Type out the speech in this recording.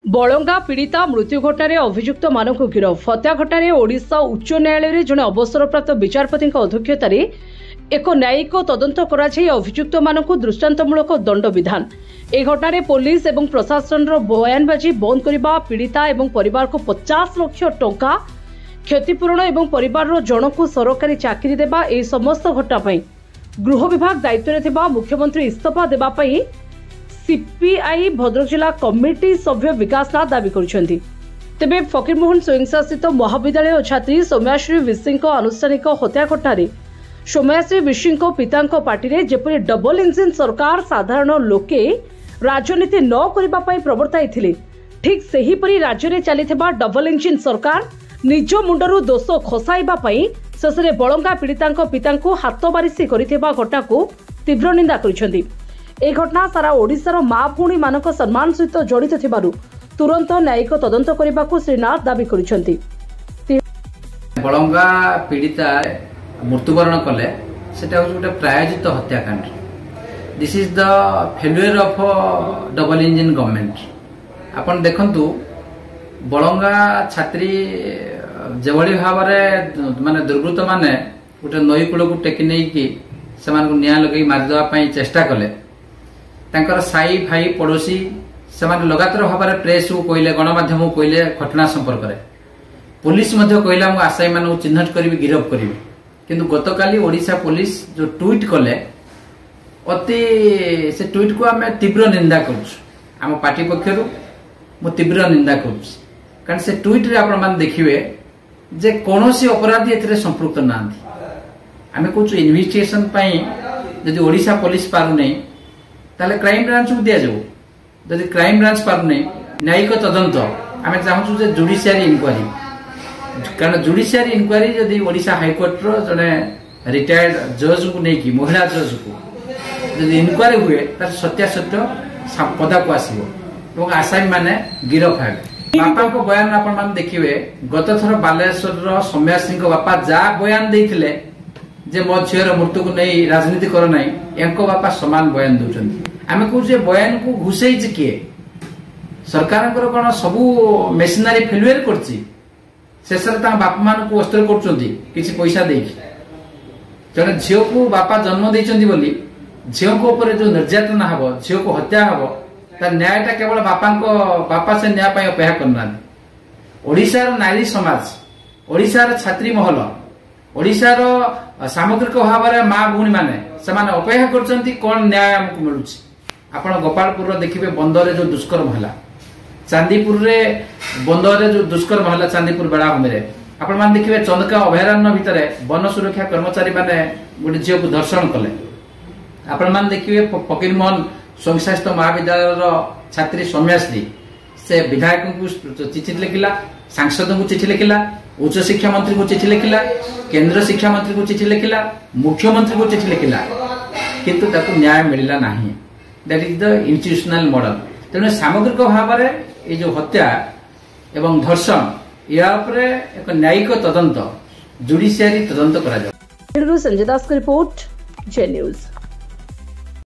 बलंगा पीड़िता मृत्यु घटना अभियुक्त मानक गिरफ। हत्या घटना ओडिशा उच्च न्यायालय जड़े अवसरप्राप्त विचारपति अध्यक्षतार एक न्यायिक तदंत कराई अभियुक्त मानक दृष्टांतमूलक दंड विधान। ए घटना पुलिस और प्रशासन बयानबाजी बंद करने, पीड़िता और परिवार को 50 लाख टंका क्षतिपूरण और परिवार जन को सरकारी चाकरी देवा ए समस्त घटना गृह विभाग दायित्व में मुख्यमंत्री इस्तीफा देवाई सीपीआई भद्रक जिला कमिटी सभ्य विकास नाथ दावी करुछंती। तेबे फकीरमोहन स्वयंशासित महाविद्यालय छात्री सौम्याश्री विशी आनुष्ठानिक हत्या घटना सौम्याश्री विशी पिता पार्टी जेपरी डबल इंजिन सरकार साधारण लोके राजनीति न करने प्रवर्ताई ठीक सेहीपरि राज्य में चली डबल इंजिन सरकार निज मुंडरू दोष खसाइबाई शेष में बलंगा पीड़िता पिता हाथ बारिशी करथिबा घटना को तीव्र निंदा करिसेंती। ए घटना सारा ओडिशार माँ भूणी मानक सम्मान सहित जड़ित थिबारु तुरंत न्यायिक तदंत करने को श्री नाथ दावी करिसेंती। बलंगा पीड़िता मृत्युवरण कले सेटा गोटे प्रायोजित हत्याकांड। This is the failure of double engine government. आपण देखंतु बलंगा छात्री जेभली भाव माने दुर्वृत्त माने गोटे नई कूल को टेकी नहीं कि से निया लगे मारिदेवाई चेष्टा कले। तांकर साई भाई पड़ोसी से लगातार भाव में प्रेस को कहले, गणमाध्यम को कहले घटना संपर्क में। पुलिस कहला मु आसाई मान चिन्हट करी गिरफ करी। किंतु गतकाली ओडिशा पुलिस जो ट्वीट कले अति से ट्वीट को आम तीव्र निंदा करुम पार्टी पक्षर मु तीव्र निंदा करुँ। कारण से ट्वीट रे आपण मान देखिए जे कौनसी अपराधी एथिरे संपृक्त नांती। आम कहूँ इन्वेस्टिगेशन जदि ओडिशा पुलिस पारु नहीं ताले क्राइम ब्रांच को दिया जाऊ। जदि क्राइम ब्रांच पारु नहीं न्यायिक तदंत आम चाहूँ जे जुडिशियरी इनक्वारी। कारण जुडिशियरी इनक्वारी जदि ओडिशा हाईकोर्ट रो जने रिटायर्ड जज को नहीं महिला जज को जदि इनक्वारी हुए तार सत्यासत्य पदा को आसो और आसामी माने गिरफ है। बापा को बयान आपण मान देखिए गत थर बालेश्वर सौम्याश्री बापा जा बयान देथिले जे मो झीर मृत्यु को नहीं राजनीति कर नहीं यांको बापा समान बयान दौरान। आम कहूँ बयान को घुसई किए सरकार कौन सबू मेसिनारी फेलुअर करछि शेष बापा मान को अस्त्र कर पैसा देकी जड़े झील को बापा जन्म देइछन्ति बोली झील को ऊपर जो निर्यातना हम झील को हत्या हम तार न्यायटा केवल बापा से न्याय पाई अपेक्षा करना। ओडिशार नारी समाज, ओडिशार छात्री महल, ओडिशार सामग्रिक भाव में माँ भूणी माने सेमाने अपेक्षा करछन्ति कोन न्याय हमको मिलुछि। आपण गोपालपुर देखिबे बंदरे जो दुष्कर्म हला, चांदीपुर रे बंदरे जो दुष्कर्म हला चांदीपुर बेलाभूमि रे आपण मान देखिबे चंदका अभयारण्य भितरे वन सुरक्षा कर्मचारी माने गोटे झील को धर्षण कले। आपण मान देखिबे फकीरमोहन स्वयंशासित महाविद्यालय छात्री सौम्याश्री से विधायक को चिठी लिखिला, सांसद को चिठी लिखिला, उच्च शिक्षा मंत्री को चिठी लिखिला, केंद्र शिक्षा मंत्री को चिठी लिखिला, मुख्यमंत्री को चिठी लिखिला, किंतु ताको न्याय मिलला नहीं। That is the institutional model. तेणु सामग्रिक भाव में ये जो हत्या एवं धर्षण या एक न्यायिक तदंत जुडिशियरी तदंत करा जाए। संजय दास की रिपोर्ट, जे न्यूज।